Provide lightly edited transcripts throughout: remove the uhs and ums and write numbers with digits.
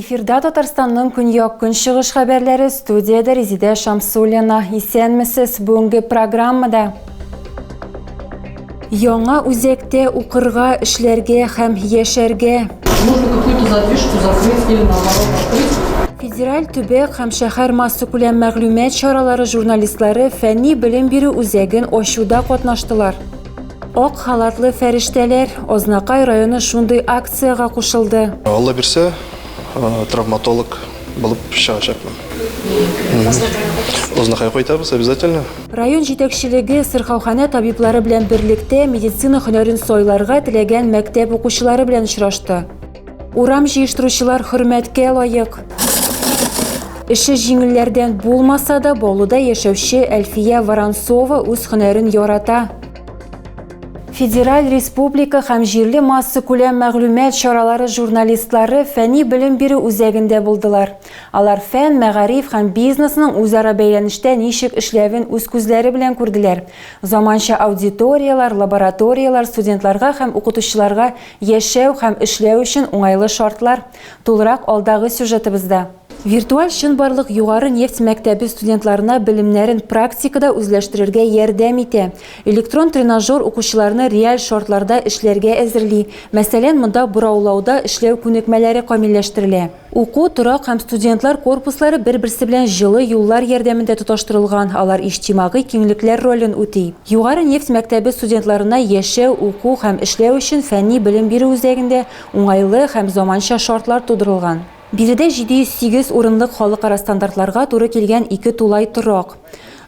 Эфирда Татарстанның көньяк көнчыгыш хәбәрләре, студияда Резида Шамсуллина. Исәнмесез, бүгенге программада. Яңа үзәктә укырга, эшләргә һәм яшәргә. Можно какую-то задвижку закрыть или наоборот открыть. Федераль төбәк һәм шәһәр массакүләм мәгълүмат чаралары журналистлары фәнни белем бирү үзәген ачуда катнаштылар. Ак халатлы фәрештәләр Ознакай районы шундый акцияга кушылды. Алла бирсә, травматолог булып чыгачакмын. Ознакай кайтабыз обязательно. Район җитәкчелеге Сырхаухана табиблары белән берлектә медицина һөнәрен сайларга теләгән мәктәп укучылары белән очрашты. Урам җыештыручылар хөрмәткә лаек. Эше җиңелләрдән булмаса да, Баулуда яшәүче Әлфия Воронцова үз һөнәрен ярата. Федераль республика һәм җирле массакүләм мәгълүмат чаралары журналистлары фәнни белем бирү үзәгендә булдылар. Алар фән, мәгариф һәм бизнесның үзара бәйләнештә ничек эшләвен үз күзләре белән күрделәр. Заманча аудиториялар, лабораториялар, студентларга һәм укытучыларга яшәү һәм эшләү өчен уңайлы шартлар. Тулырак алдагы сюжетыбызда. Виртуаль чынбарлык югары нефть мәктәбе студентларына белемнәрен практикада үзләштерергә ярдәм итә. Электрон тренажер укучыларны реаль шартларда эшләргә әзерли. Мәсәлән, монда бураулауда эшләү күнекмәләре камилләштерелә. Уку, торак һәм студентлар корпуслары бер-берсе белән җылы юллар ярдәмендә тоташтырылган. Алар иҗтимагый киңлекләр ролен үти. Югары нефть мәктәбе студентларына яшәү, уку һәм эшләү өчен фәнни белем бирү үзәгендә уңайлы һәм заманча шартлар тудырылган. Биредә 708 урынлык халыкара стандартларга туры килгән 2 тулай торак.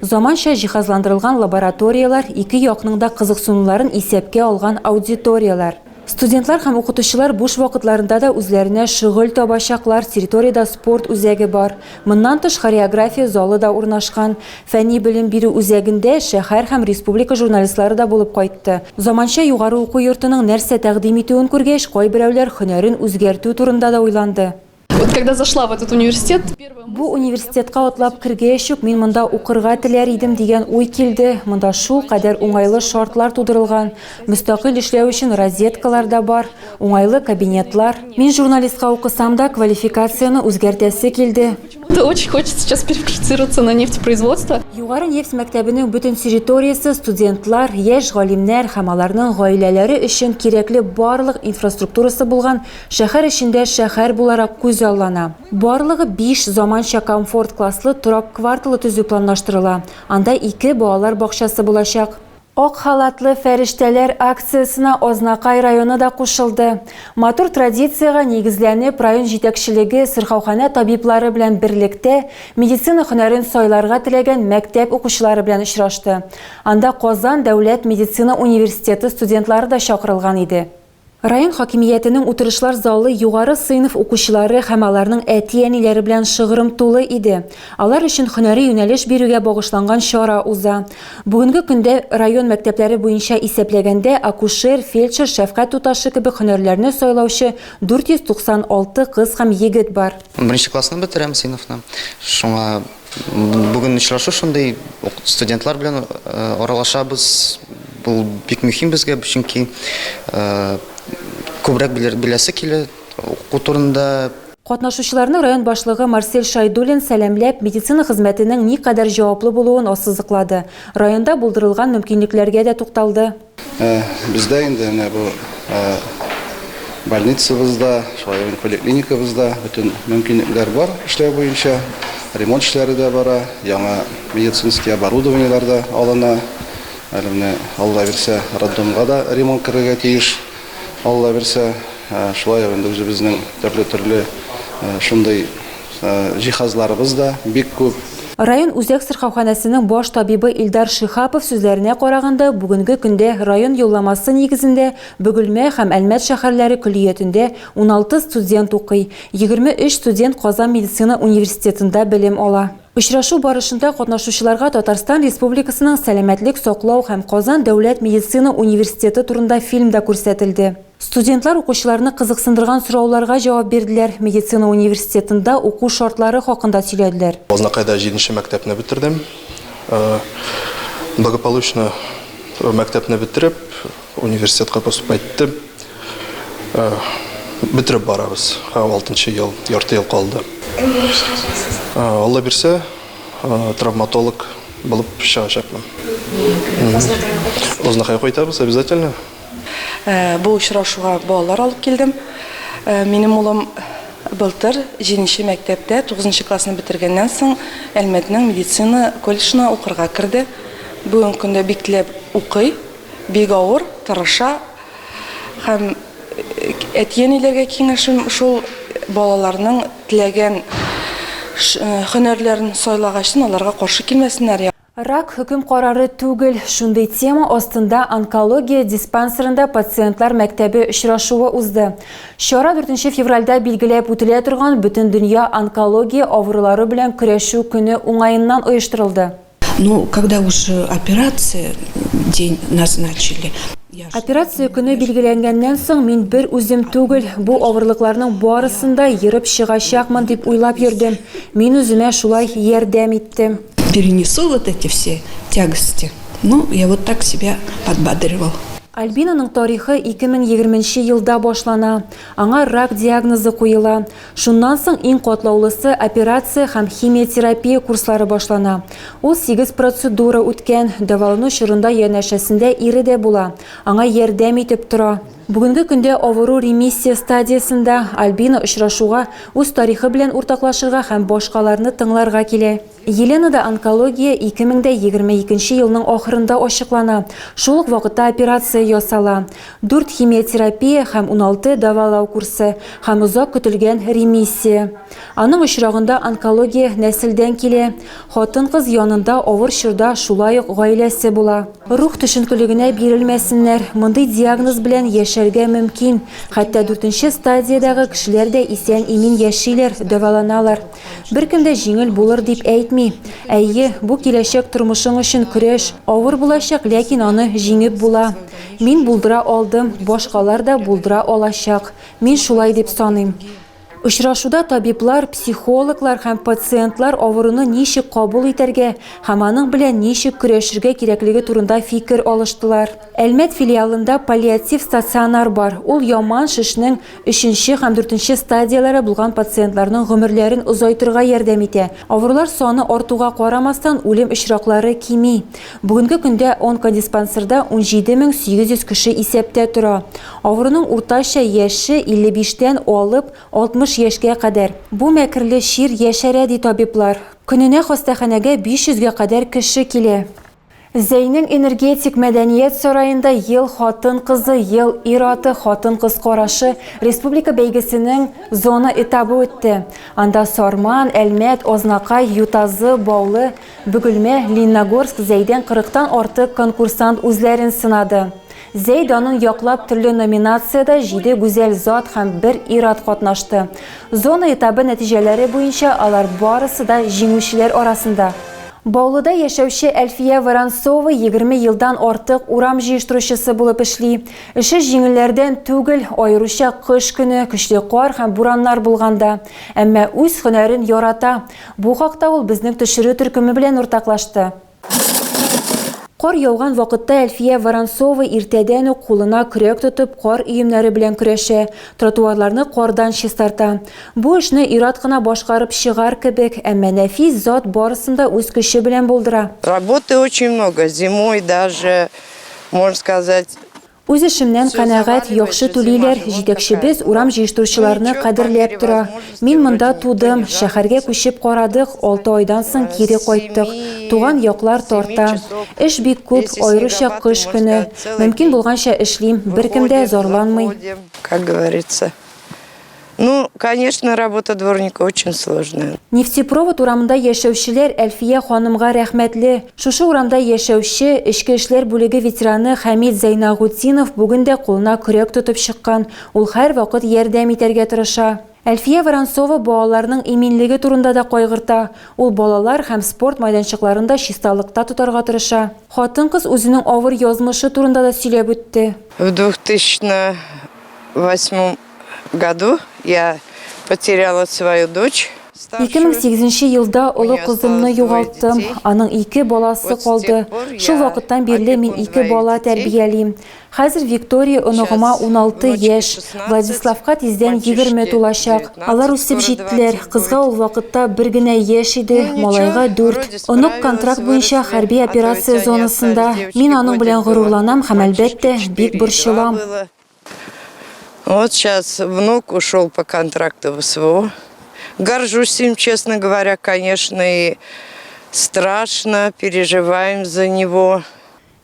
Заманча җиһазландырылган лабораториялар, ике якның да кызыксынуларын исәпкә алган аудиториялар. Студентлар һәм укытучылар буш вакытларында да үзләренә шөгыль табачаклар, территорияда спорт үзәге бар. Моннан тыш хореография залы да урнашкан. Фәнни белем бирү үзәгендә шәһәр һәм республика журналистлары да булып кайтты. Заманча югары уку йортының нәрсә тәкъдим итүен күргәч, кайберәүләр һөнәрен үзгәртү турында да уйланды. Вот когда зашла в этот университет, Бу университетка атлап кергәч үк мин монда укырга теләр идем дигән уй килде. Монда шул кадәр уңайлы шартлар тудырылган. Мөстәкыйль эшләү өчен розеткалар да бар, уңайлы кабинетлар. Мин журналистка укысам да квалификацияны үзгәртәсе килде. очень хочется сейчас переквалифицироваться на нефтепроизводство. Югары нефть мәктәбенең бөтен территориясе студентлар, яшь галимнәр һәм аларның гаиләләре өчен кирәкле барлык инфраструктурасы булган шәһәр эчендә шәһәр буларак күзаллана. Барлыгы 5 заманча комфорт класслы торак кварталы төзү планлаштырыла. Анда 2 балалар бакчасы булачак. Ак халатлы фәрештәләр акциясына Ознакай районы да кушылды. Матур традицияга нигезләнеп, район җитәкчелеге Сырхаухана табиблары белән берлектә медицина һөнәрен сайларга теләгән мәктәп укучылары белән очрашты. Анда Казан дәүләт медицина университеты студентлары да чакырылган иде. Район хакимиятенең утырышлар залы югары сыйныф укучылары һәм аларның әти-әниләре белән шыгрым тулы иде. Алар өчен һөнәри юнәлеш бирүгә багышланган чара уза. Бүгенге көндә район мәктәпләре буенча исәпләгәндә акушер, фельдшер, шәфкать туташы кебек һөнәрләрне сайлаучы 496 кыз һәм егет бар. Беренче классны бетерәм сыйныфны. Шуңа бүген очрашу шундый студентлар белән аралашабыз. Бу бик мөһим безгә, чөнки күбрәк беләсе килә уку турында. Катнашучыларны район башлыгы Марсель Шайдуллин сәламләп медицина хезмәтенең никадәр җаваплы булуын ассызыклады. Районда булдырылган мөмкинлекләргә дә тукталды. Бездә инде бу больницабызда, шулай поликлиникабызда бөтен мөмкинлекләр бар эшләү буенча. Ремонт эшләре дә бара, яңа медицинские оборудованиелар да алына. Әлемне Алла бирсә, роддомга да ремонт керергә тиеш. Алла бирсә, шулай инде үзебезнең төрле шундый җиһазларыбыз да бик күп. Район үзәк Сырхауханасының баш табибы Илдар Шихапов сүзләренә караганда, бүгенге көндә район юлламасы нигезендә Бөгелмә һәм Әлмәт шәһәрләре көллиятендә 16 студент укый, 23 студент Казан медицина университетында белем ала. Очрашу барышында катнашучыларга Татарстан Республикасының сәламәтлек саклау һәм Казан дәүләт медицина университеты турында фильм да күрсәтелде. Студентлар укучыларны кызыксындырган сорауларга җавап бирделәр. Медицина университетында уку шартлары хакында сөйләделәр. Ознакайда 7-нче мәктәпне бетердем. Благополучно мәктәпне бетереп, университетка поступать иттем. Бетереп барабыз. 6 ел, ярты ел калды. Алла бирсә, травматолог булып чыгачакмын. Ознахай кайтабыз обязательно. Бу очрашуга балалар алып килдем. Минем улым былтыр 7нче мәктәптә 9нчы классны бетергәннән соң Әлмәтнең медицина колледжына укырга керде. Бүгенге көндә бикләп укый, бик авыр, тырыша. Һәм әтиәниләргә киңәшем шул балаларның теләгән һөнәрләрен сайлагач, аларга каршы килмәсеннәр. Рак хөкем карары түгел. Шундый тема астында онкология диспансерында пациентлар мәктәбе очрашуы узды. Чара 4 февральдә билгеләп үтелә торган Бөтен дөнья онкология авырулары белән көрәшү көне уңаеннан оештырылды. Ну, когда уже операция, день назначили. Операция көне билгеләнгәннән соң мин бер үзем түгел, бу авырлыкларның барысында йөреп чыгачакмын дип уйлап йөрдем. Мин үземә шулай ярдәм иттем. Перенесу вот эти все тягости. Ну, я вот так себя подбадривал. Альбинаның тарихы 2020 елда башлана. Аңа рак диагнозы куела. Шуннан соң иң катлаулысы операция һәм химиотерапия курслары башлана. Ул 8 процедура үткән, дәвалану чорында янәшәсендә ире дә була. Аңа ярдәм итеп тора. Бүгенге көндә авыру ремиссия стадиясында Альбина очрашуга үз тарихы белән уртаклашырга һәм башкаларны тыңларга килә. Еленада онкология 2022 елның ахырында ачыклана. Шул ук вакытта операция ясала. 4 химиотерапия һәм 16 дәвалау курсы һәм узак көтелгән ремиссия. Аның очрагында онкология нәселдән килә. Хатын-кыз янында авыр чорда шулай ук гаиләсе була. Рух төшенкелегенә бирелмәсеннәр. Мондый диагноз белән яшәргә мөмкин. Хәтта 4нче стадиядәге кешеләр дә исән-имин яшиләр, дәваланалар. Беркем дә җиңел булыр дип әйтми. Әйе, бу киләчәк тормышың өчен көрәш. Авыр булачак, ләкин аны җиңеп була. Мин булдыра алдым, башкалар да булдыра алачак. Мин шулай дип саныйм. Очрашуда табиблар, психологлар һәм пациентлар авыруны ничек кабул итәргә һәм аның белән ничек көрәшергә кирәклеге турында фикер алыштылар. Әлмәт филиалында паллиатив стационар бар. Ул яман шишнең 3нче һәм 4нче стадиялары булган пациентларның гомерләрен озайтырга ярдәм итә. Авырулар саны артуга карамастан үлем очраклары кими. Бүгенге көндә онкодиспансерда 17800 кеше исәптә тора. Авыруның уртача яше 55тән алып 60 яшькә кадәр. Бу мәкерле шир яшәрә ди табиблар. Көненә хастаханәгә 500гә кадәр кеше килә. Зәйнең энергетик мәдәният сарайында ел хатын-кызы, ел ир-аты хатын-кыз карашы республика бәйгесенең зона этабы үтте. Анда Сарман, Әлмәт, Ознакай, Ютазы, Баулы, Бөгелмә, Лениногорск, Зәйдән 40тан артык конкурсант үзләрен сынады. Зәйд аның яклап төрле номинацияда 7 гүзәл зат һәм 1 ир-ат катнашты. Зона этабы нәтиҗәләре буенча алар барысы да җиңүчеләр арасында. Баулыда яшәүче Әлфия Воронцова 20 елдан артык урам җыештыручысы булып эшли. Эше җиңелләрдән түгел, аеруча кыш көне, көчле кар һәм бураннар булганда. Әмма үз һөнәрен ярата. Бу хакта ул безнең төшерү төркеме белән уртаклашты. Кар яуган вакытта Әлфия Воронцова иртәдән үк кулына көрәк тотып кар өемнәре белән көрәшә, тротуарларны кардан чистарта. Бу эшне ир-ат кына башкарып чыгар кебек, әмма нәфис зат барысында үз көче белән булдыра. Работы очень много, зимой даже, можно сказать. Үз эшемнән канәгать, яхшы түлиләр, җитәкчебез урам җыештыручыларны кадерләп тора. Мин монда тудым, шәһәргә күчеп карадык, 6 айдан соң кире кайттык. Туган яклар тарта. Эш бик күп, аеруча кыш көне. Мөмкин булганча эшлим, беркем дә зарланмый. Как говорится. Ну, конечно, работа дворника очень сложная. Нефтепровод урамында яшәүчеләр Әлфия ханымга рәхмәтле. Шушы урамда яшәүче эчке эшләр бүлеге ветераны Хәмид Зайнагутдинов бүген дә кулына көрәк тотып чыккан. Ул һәр вакыт ярдәм итәргә тырыша. Әлфия Воронцова балаларның иминлеге турында да кайгырта. Ул балалар һәм спорт майданчыкларында чисталыкта тотарга тырыша. Хатын-кыз үзенең авыр язмышы турында да сөйләп үтте. В 2008 году я потеряла свою дочь. 2008 елда олы кызымны югалттым. Аның 2 баласы калды. Шул вакыттан бирле мин 2 бала тәрбиялим. Хәзер Виктория оныгыма 16 яшь, Владиславка тиздән 20 тулачак. Алар үсеп җиттеләр. Кызга ул вакытта бер генә яшь иде, малайга 4. Онык контракт буенча хәрби операция зонасында. Мин аның белән горурланам һәм әлбәттә бик борчылам. Вот сейчас внук ушел по контракту в СВО. Горжусь им, честно говоря, конечно, и страшно, переживаем за него.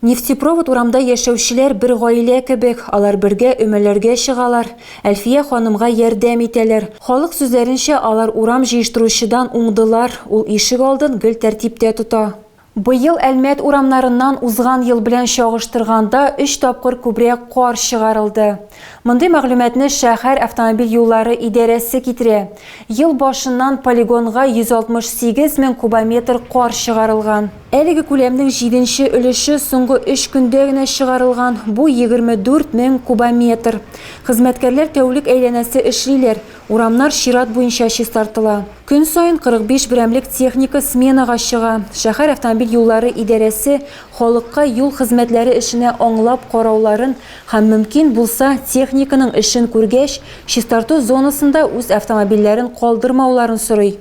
Нефтепровод урамда яшәүчеләр бер гаилә кебек, алар бергә өмәләргә чыгалар. Әлфия ханымга ярдәм итәләр. Халык сүзләренчә, алар урам җыештыручыдан уңдылар. Ул ишек алдын гел тәртиптә тота. Быел Әлмәт урамнарыннан узган ел белән чагыштырганда 3 тапкыр күбрәк кар чыгарылды. Мондый мәгълүматны шәһәр автомобиль юллары идарәсе китерә. Ел башыннан полигонга 168 мең кубометр кар чыгарылган. Әлеге күләмнең 7нче өлеше соңгы 3 көндә генә чыгарылган. Бу 24 мең кубометр. Хезмәткәрләр тәүлек әйләнәсе эшлиләр. Урамнар чират буенча чистартыла. Көн сайын 45 берәмлек техника сменага чыга. Шәһәр автомобиль юллары идарәсе халыкка юл хезмәтләре эшенә аңлап карауларын һәм мөмкин булса техниканың эшен күргәч, чистарту зонасында үз автомобильләрен калдырмауларын сорый.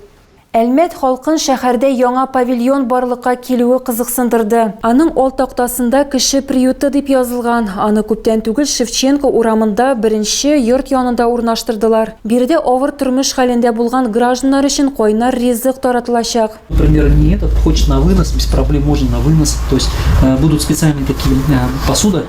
Әлмәт халкын шәһәрдә яңа павильон барлыкка килүе кызыксындырды. Аның ал тактасында кеше приюты дип язылган. Аны күптән түгел Шевченко урамында беренче йорт янында урнаштырдылар. Биредә авыр тормыш хәлендә булган гражданнар өчен кайнар ризык таратылачак. Например, не этот, хочет на вынос, без проблем можно на вынос. То есть будут специальные такие посуда.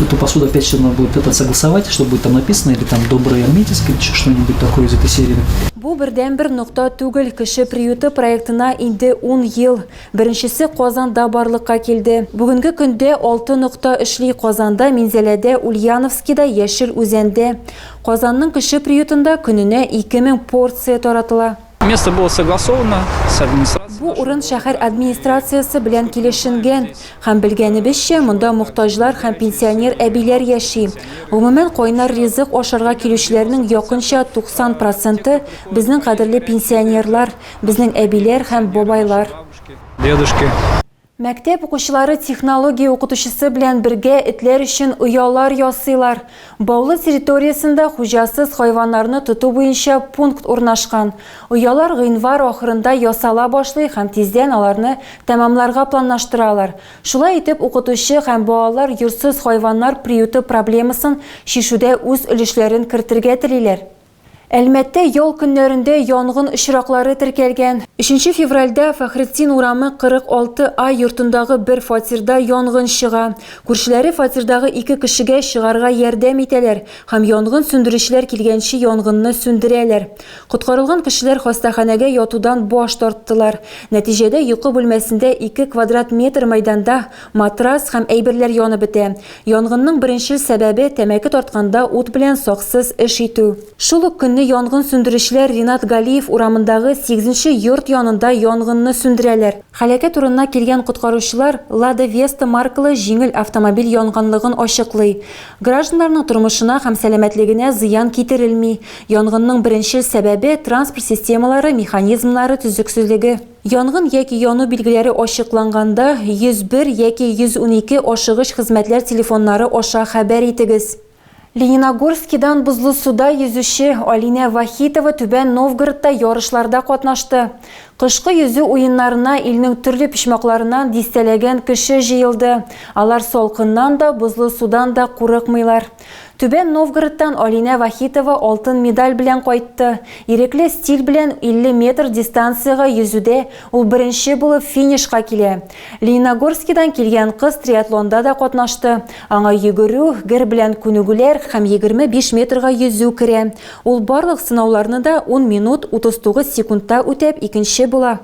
Эту посуду опять же надо будет это согласовать, что будет там написано, или там добрый армейский, или что-нибудь такое из этой серии. Бу бердән-бер нокта түгел, кеше приюты проектына инде 10 ел. Беренчесе Казанда барлыкка килде. Бүгенге көндә 6 нокта эшли Казанда, Минзәләдә, Ульяновскида, Яшел Үзәндә. Казанның кеше приютында көненә 2000 порция таратыла. Место было согласовано с администрацией. Бу урын шәһәр администрациясе белән килешенгән. Һәм белгәнебезчә, монда мохтаҗлар һәм пенсионер әбиләр яши. Гомумән кайнар ризык ашарга килүчеләрнең якынча 90% безнең кадерле пенсионерлар, безнең әбиләр һәм бабайлар. Дедушки. Мәктәп укучылары технология укытучысы белән бергә этләр өчен оялар ясыйлар. Баулы территориясендә хуҗасыз хайваннарны тоту буенча пункт урнашкан. Оялар гыйнвар ахырында ясала башлый һәм тиздән аларны тәмамларга планлаштыралар. Шулай итеп, укытучы һәм балалар йортсыз хайваннар приюты проблемасын чишүдә үз өлешләрен кертергә телиләр. Әлмәттә ял көннәрендә янгын очраклары теркәлгән. 3 февральдә Фәхретдин урамы 46А йортындагы бер фатирда янгын чыга. Күршеләре фатирдагы 2 кешегә чыгарга ярдәм итәләр һәм янгын сүндерүчеләр килгәнче янгынны сүндерәләр. Коткарылган кешеләр хастаханәгә ятудан баш тарттылар. Нәтиҗәдә йокы бүлмәсендә 2 квадрат метр мәйданда матрас һәм әйберләр янып бетә. Янгынның беренче сәбәбе тәмәке тартканда ут белән саксыз эш итү. Шул ук янгын сүндерүчеләр Ринат Галиев урамындагы 8нче йорт янында янгынны сүндерәләр. Хәлакәт урынына килгән коткаручылар Lada Vesta маркалы җиңел автомобиль янганлыгын ачыклый. Гражданнарның тормышына һәм сәламәтлегенә зыян китерелми. Янгынның беренче сәбәбе транспорт системалары механизмнары төзексезлеге. Янгын яки яну билгеләре ачыкланганда 101 яки 112 ашыгыч хезмәтләр телефоннары аша хәбәр итегез. Лениногорскидан бузлы суда yüзүче Алина Вахитова Түбән Новгородта ярышларда катнашты. Кышкы yüзү уеннарына илнең төрле пичмакларыннан дистәләгән кеше җыелды. Алар салкыннан да, бузлы судан да курыкмыйлар. Түбән Новгородтан Алина Вахитова алтын медаль белән кайтты. Ирекле стиль белән 50 метр дистанцияга yüзүдә ул беренче булып финишка килә. Лениногорскидан килгән кыз триатлонда да катнашты. Аңа йөгерү, гер белән күнегүләр һәм 25 метрга yüзү керә. Ул барлык сынауларны да 10 минут 39 секундта үтәп икенче була.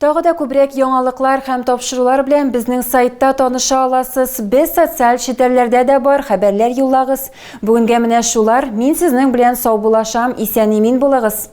Тагы да күбрәк яңалыклар һәм тапшырулар белән безнең сайтта таныша аласыз. Без социаль челтәрләрдә дә бар, хәбәрләр юллагыз. Бүгенгә менә шулар. Мин сезнең белән сау булашам, исән-имин булыгыз.